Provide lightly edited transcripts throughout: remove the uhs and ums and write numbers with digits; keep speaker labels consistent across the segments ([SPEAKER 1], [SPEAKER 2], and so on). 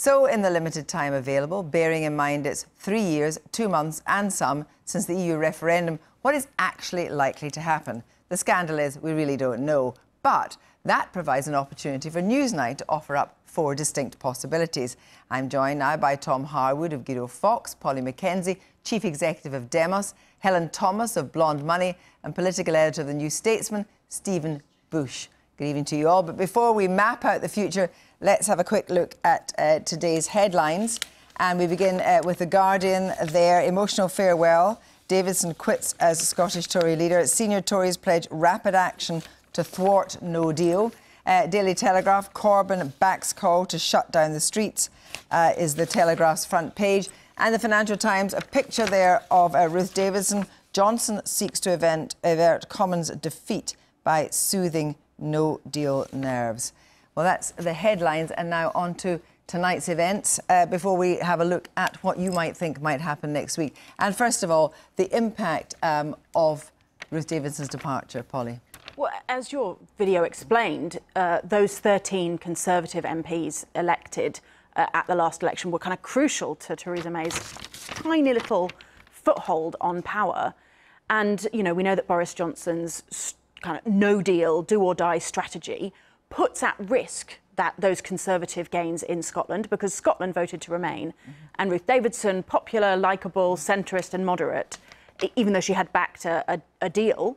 [SPEAKER 1] So, in the limited time available, bearing in mind it's 3 years, 2 months and some since the EU referendum, what is actually likely to happen? The scandal is we really don't know, but that provides an opportunity for Newsnight to offer up 4 distinct possibilities. I'm joined now by Tom Harwood of Guido Fawkes, Polly Mackenzie, Chief Executive of Demos, Helen Thomas of Blonde Money and Political Editor of the New Statesman, Stephen Bush. Good evening to you all. But before we map out the future, let's have a quick look at today's headlines. And we begin with The Guardian there. Emotional farewell. Davidson quits as Scottish Tory leader. Senior Tories pledge rapid action to thwart no deal. Daily Telegraph, Corbyn backs call to shut down the streets, is the Telegraph's front page. And the Financial Times, a picture there of Ruth Davidson. Johnson seeks to avert Commons' defeat by soothing no-deal nerves. Well, that's the headlines, and now on to tonight's events before we have a look at what you might think might happen next week. And first of all, the impact of Ruth Davidson's departure, Polly.
[SPEAKER 2] Well, as your video explained, those 13 Conservative MPs elected at the last election were kind of crucial to Theresa May's tiny little foothold on power. And, you know, we know that Boris Johnson's kind of no-deal, do-or-die strategy puts at risk those Conservative gains in Scotland, because Scotland voted to remain. And Ruth Davidson, popular, likeable, centrist and moderate, even though she had backed a deal,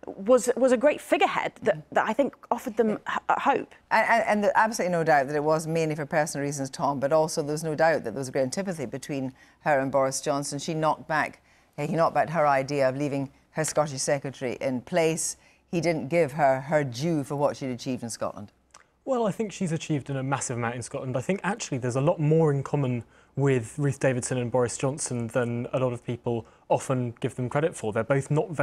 [SPEAKER 2] was a great figurehead that I think offered them hope.
[SPEAKER 1] And there's absolutely no doubt that it was mainly for personal reasons, Tom, but also there's no doubt that there was a great antipathy between her and Boris Johnson. He knocked back her idea of leaving her Scottish secretary in place. He didn't give her due for what she'd achieved in Scotland.
[SPEAKER 3] Well, I think she's achieved a massive amount in Scotland. I think actually there's a lot more in common with Ruth Davidson and Boris Johnson than a lot of people often give them credit for. They're both not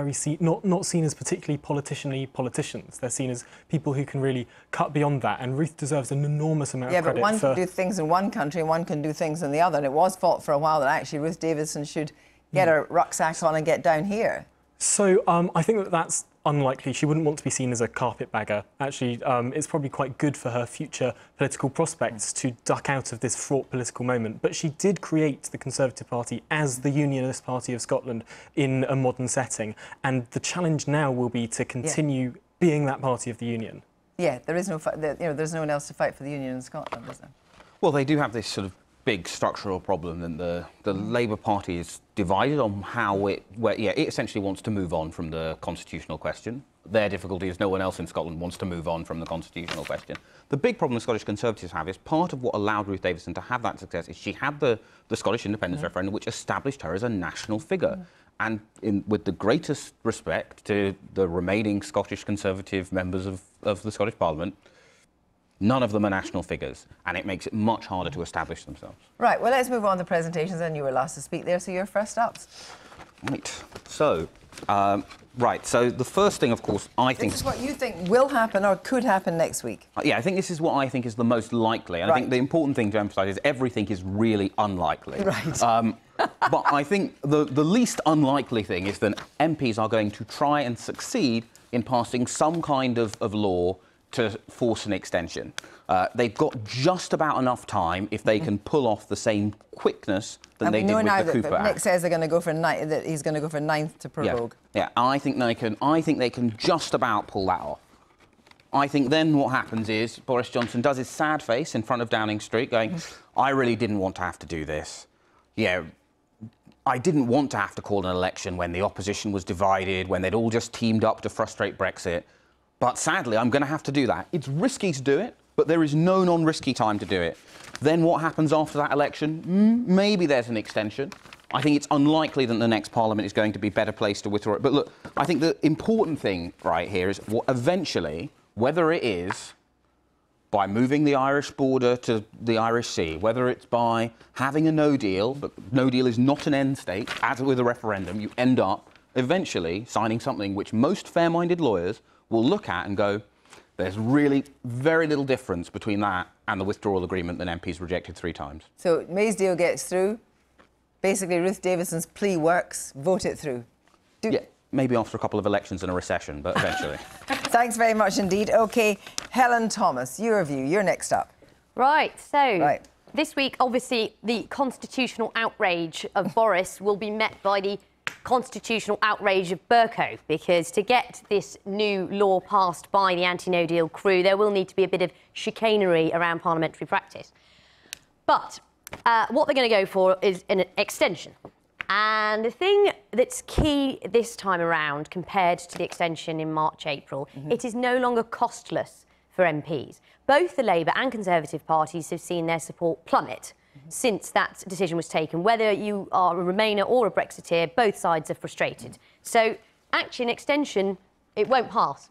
[SPEAKER 3] seen as particularly politicians. They're seen as people who can really cut beyond that. And Ruth deserves an enormous amount of credit.
[SPEAKER 1] Yeah, but one can do things in one country and one can do things in the other. And it was thought for a while that actually Ruth Davidson should get her rucksack on and get down here.
[SPEAKER 3] So I think that's unlikely. She wouldn't want to be seen as a carpetbagger. Actually, it's probably quite good for her future political prospects to duck out of this fraught political moment. But she did create the Conservative Party as the Unionist Party of Scotland in a modern setting. And the challenge now will be to continue being that party of the Union. Yeah,
[SPEAKER 1] there's no one else to fight for the Union in Scotland, is there?
[SPEAKER 4] Well, they do have this sort of big structural problem, and the Labour Party is divided on how it essentially wants to move on from the constitutional question. Their difficulty is no one else in Scotland wants to move on from the constitutional question. The big problem the Scottish Conservatives have is part of what allowed Ruth Davidson to have that success is she had the Scottish independence referendum, which established her as a national figure. And with the greatest respect to the remaining Scottish Conservative members of the Scottish Parliament, none of them are national figures, and it makes it much harder to establish themselves.
[SPEAKER 1] Right, well, let's move on to presentations, and you were last to speak there, so you're first up.
[SPEAKER 4] Right, so, so the first thing, of course, I think...
[SPEAKER 1] This is what you think will happen or could happen next week.
[SPEAKER 4] Yeah, I think this is what I think is the most likely, and I think the important thing to emphasise is everything is really unlikely.
[SPEAKER 1] Right.
[SPEAKER 4] But I think the least unlikely thing is that MPs are going to try and succeed in passing some kind of law to force an extension. They've got just about enough time if they can pull off the same quickness than they did with the Cooper Act.
[SPEAKER 1] Nick says they're going to go for that he's going to go for 9th to prorogue.
[SPEAKER 4] Yeah, I think they can just about pull that off. I think then what happens is Boris Johnson does his sad face in front of Downing Street, going, "I really didn't want to have to do this. Yeah, I didn't want to have to call an election when the opposition was divided, when they'd all just teamed up to frustrate Brexit. But sadly, I'm going to have to do that. It's risky to do it, but there is no non-risky time to do it." Then what happens after that election? Maybe there's an extension. I think it's unlikely that the next Parliament is going to be a better place to withdraw it. But look, I think the important thing right here is eventually, whether it is by moving the Irish border to the Irish Sea, whether it's by having a no deal, but no deal is not an end state, as with a referendum, you end up eventually signing something which most fair-minded lawyers will look at and go, there's really very little difference between that and the withdrawal agreement that MPs rejected 3 times.
[SPEAKER 1] So May's deal gets through. Basically, Ruth Davidson's plea works. Vote it through.
[SPEAKER 4] Yeah, maybe after a couple of elections and a recession, but eventually.
[SPEAKER 1] Thanks very much indeed. OK, Helen Thomas, your view. You're next up.
[SPEAKER 5] Right, so this week, obviously, the constitutional outrage of Boris will be met by the constitutional outrage of Bercow, because to get this new law passed by the anti-no deal crew, there will need to be a bit of chicanery around parliamentary practice. But what they're going to go for is an extension. And the thing that's key this time around, compared to the extension in March, April, it is no longer costless for MPs. Both the Labour and Conservative parties have seen their support plummet since that decision was taken. Whether you are a Remainer or a Brexiteer, both sides are frustrated. So, actually, an extension, it won't pass.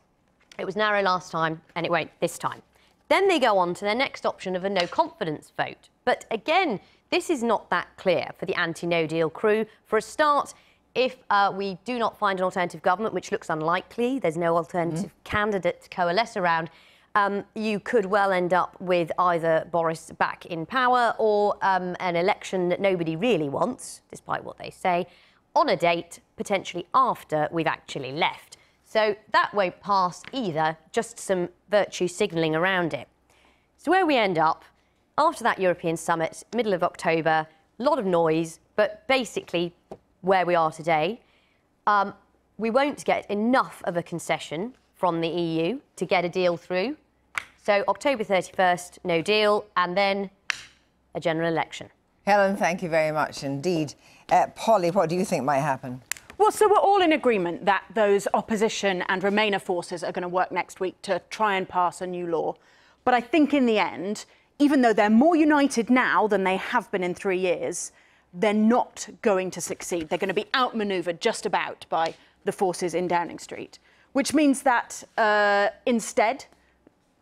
[SPEAKER 5] It was narrow last time, and it won't this time. Then they go on to their next option of a no-confidence vote. But again, this is not that clear for the anti-no deal crew. For a start, if we do not find an alternative government, which looks unlikely, there's no alternative candidate to coalesce around, you could well end up with either Boris back in power or an election that nobody really wants, despite what they say, on a date potentially after we've actually left. So that won't pass either, just some virtue signalling around it. So where we end up, after that European summit, middle of October, a lot of noise, but basically where we are today, we won't get enough of a concession from the EU to get a deal through. So October 31st, no deal, and then a general election.
[SPEAKER 1] Helen, thank you very much indeed. Polly, what do you think might happen?
[SPEAKER 2] Well, so we're all in agreement that those opposition and Remainer forces are going to work next week to try and pass a new law. But I think in the end, even though they're more united now than they have been in 3 years, they're not going to succeed. They're going to be outmanoeuvred just about by the forces in Downing Street, which means that instead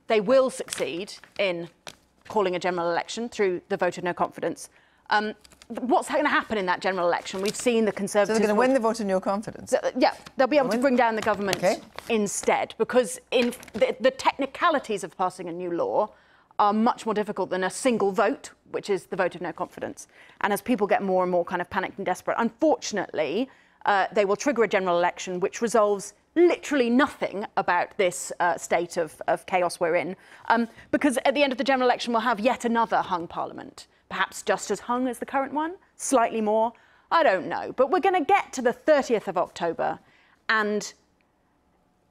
[SPEAKER 2] they will succeed in calling a general election through the vote of no confidence. What's going to happen in that general election? We've seen the Conservatives...
[SPEAKER 1] So they're going to win the vote of no confidence?
[SPEAKER 2] Yeah, they'll be able to bring down the government instead, because in the technicalities of passing a new law are much more difficult than a single vote, which is the vote of no confidence. And as people get more and more kind of panicked and desperate, unfortunately, they will trigger a general election which resolves literally nothing about this state of chaos we're in, because at the end of the general election we'll have yet another hung parliament, perhaps just as hung as the current one, slightly more, I don't know. But we're going to get to the 30th of October, and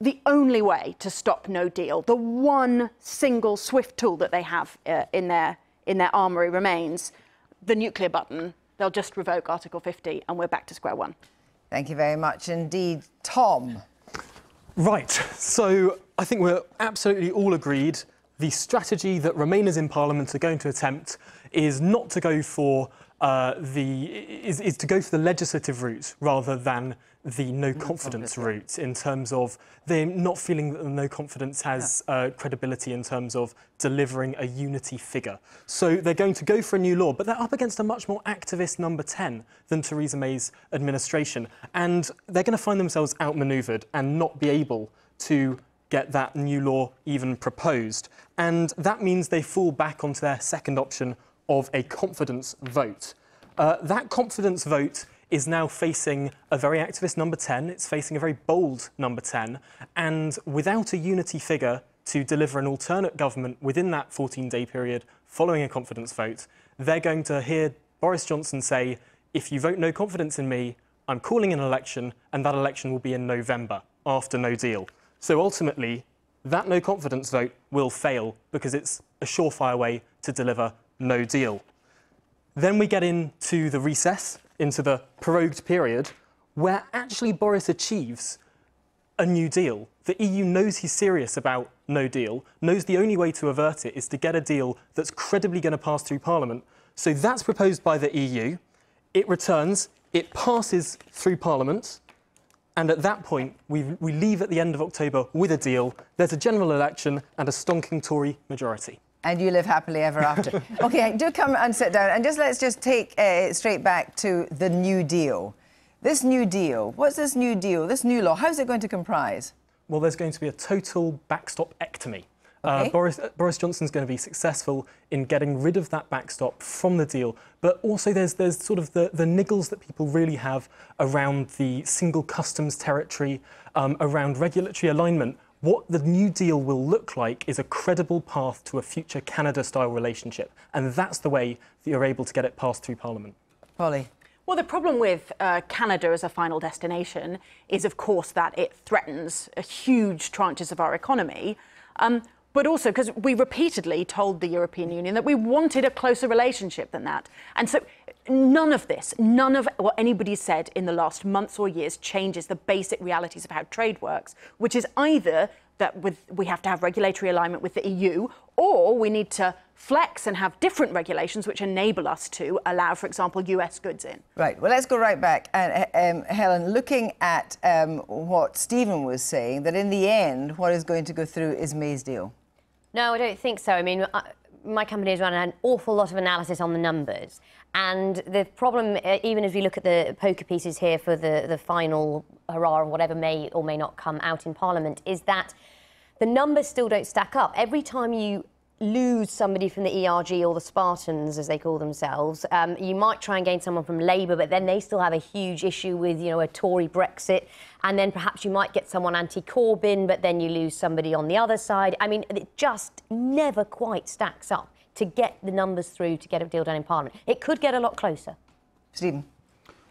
[SPEAKER 2] the only way to stop no deal, the one single swift tool that they have in their armoury remains the nuclear button. They'll just revoke Article 50 and we're back to square one.
[SPEAKER 1] Thank you very much indeed. Tom?
[SPEAKER 3] Right, so I think we're absolutely all agreed the strategy that Remainers in Parliament are going to attempt is not to go for to go for the legislative route rather than the no confidence route, in terms of them not feeling that the no confidence has credibility in terms of delivering a unity figure. So they're going to go for a new law, but they're up against a much more activist number 10 than Theresa May's administration, and they're going to find themselves outmanoeuvred and not be able to get that new law even proposed. And that means they fall back onto their second option of a confidence vote. That confidence vote is now facing a very activist number 10, it's facing a very bold number 10, and without a unity figure to deliver an alternate government within that 14-day period following a confidence vote, they're going to hear Boris Johnson say, if you vote no confidence in me, I'm calling an election, and that election will be in November, after no deal. So ultimately, that no confidence vote will fail because it's a surefire way to deliver no deal. Then we get into the recess, into the prorogued period, where actually Boris achieves a new deal. The EU knows he's serious about no deal, knows the only way to avert it is to get a deal that's credibly going to pass through Parliament. So that's proposed by the EU. It returns, it passes through Parliament, and at that point, we leave at the end of October with a deal. There's a general election and a stonking Tory majority.
[SPEAKER 1] And you live happily ever after. OK, do come and sit down, and let's just take it straight back to the New Deal. This New Deal, what's this New Deal, this new law, how's it going to comprise? Well, there's going to be a total backstop-ectomy. Okay. Boris Johnson's going to be successful in getting rid of that backstop from the deal, but also there's sort of the niggles that people really have around the single customs territory, around regulatory alignment,
[SPEAKER 3] What the New Deal will look like is a credible path to a future Canada-style relationship, and that's the way that you're able to get it passed through Parliament.
[SPEAKER 1] Polly.
[SPEAKER 2] Well, the problem with Canada as a final destination is, of course, that it threatens huge tranches of our economy. But also because we repeatedly told the European Union that we wanted a closer relationship than that. And so none of what anybody said in the last months or years changes the basic realities of how trade works, which is either that we have to have regulatory alignment with the EU, or we need to flex and have different regulations which enable us to allow, for example, US goods in.
[SPEAKER 1] Right, well, let's go right back. And Helen, looking at what Stephen was saying, that in the end, what is going to go through is May's deal.
[SPEAKER 5] No, I don't think so. I mean, my company has run an awful lot of analysis on the numbers. And the problem, even as we look at the poker pieces here for the final hurrah or whatever may or may not come out in Parliament, is that the numbers still don't stack up. Every time you lose somebody from the ERG or the Spartans, as they call themselves, you might try and gain someone from Labour, but then they still have a huge issue with, you know, a Tory Brexit. And then perhaps you might get someone anti-Corbyn, but then you lose somebody on the other side. I mean, it just never quite stacks up to get the numbers through to get a deal done in Parliament. It could get a lot closer.
[SPEAKER 1] Stephen.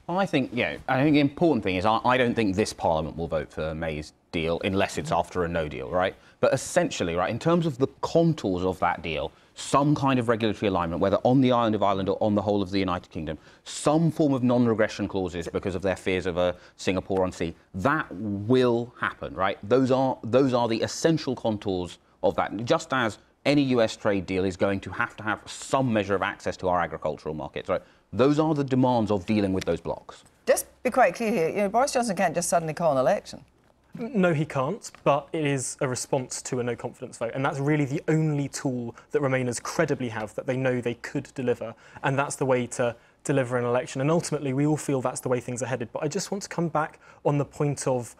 [SPEAKER 4] I think, I think the important thing is I don't think this Parliament will vote for May's deal unless it's after a no deal, right? But essentially, right, in terms of the contours of that deal, some kind of regulatory alignment, whether on the island of Ireland or on the whole of the United Kingdom, some form of non-regression clauses because of their fears of a Singapore on sea, that will happen, right? Those are the essential contours of that. Just as any US trade deal is going to have some measure of access to our agricultural markets, right? Those are the demands of dealing with those blocks.
[SPEAKER 1] Just be quite clear here, you know, Boris Johnson can't just suddenly call an election.
[SPEAKER 3] No, he can't, but it is a response to a no-confidence vote, and that's really the only tool that Remainers credibly have that they know they could deliver, and that's the way to deliver an election. And ultimately, we all feel that's the way things are headed. But I just want to come back on the point of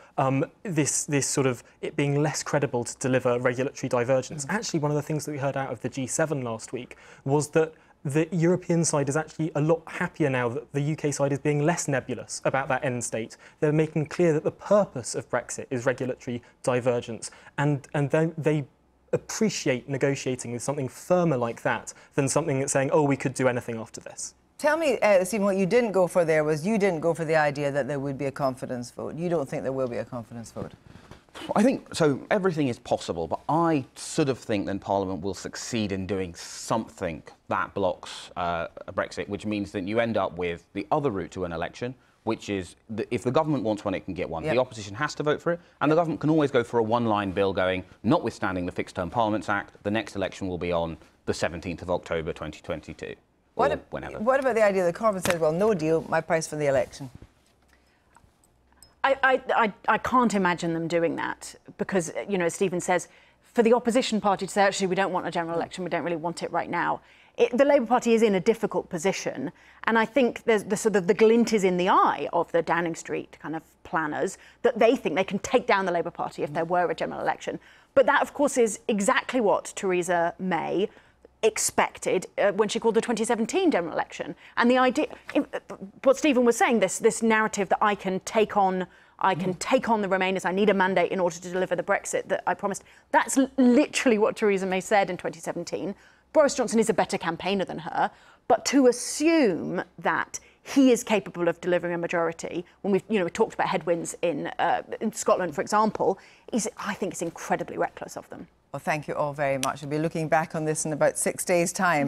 [SPEAKER 3] this sort of it being less credible to deliver regulatory divergence. Actually, one of the things that we heard out of the G7 last week was that the European side is actually a lot happier now that the UK side is being less nebulous about that end state. They're making clear that the purpose of Brexit is regulatory divergence, and they appreciate negotiating with something firmer like that than something that's saying, oh, we could do anything after this.
[SPEAKER 1] Tell me, Stephen, what you didn't go for there was you didn't go for the idea that there would be a confidence vote. You don't think there will be a confidence vote?
[SPEAKER 4] I think, so everything is possible, but I sort of think that Parliament will succeed in doing something that blocks a Brexit, which means that you end up with the other route to an election, which is if the government wants one, it can get one. Yep. The opposition has to vote for it, and the government can always go for a one-line bill going, notwithstanding the Fixed-Term Parliaments Act, the next election will be on the 17th of October 2022, or whenever. What
[SPEAKER 1] about the idea that Corbyn says, well, no deal, my price for the election?
[SPEAKER 2] I can't imagine them doing that because, you know, as Stephen says, for the opposition party to say, actually, we don't want a general election, we don't really want it right now. The Labour Party is in a difficult position, and I think there's the glint is in the eye of the Downing Street kind of planners that they think they can take down the Labour Party if there were a general election. But that, of course, is exactly what Theresa May expected when she called the 2017 general election. And the idea, what Stephen was saying, this narrative that I can take on the Remainers, I need a mandate in order to deliver the Brexit that I promised, that's literally what Theresa May said in 2017. Boris Johnson is a better campaigner than her, but to assume that he is capable of delivering a majority, when we've talked about headwinds in Scotland, for example, I think it's incredibly reckless of them.
[SPEAKER 1] Well, thank you all very much. We'll be looking back on this in about 6 days' time.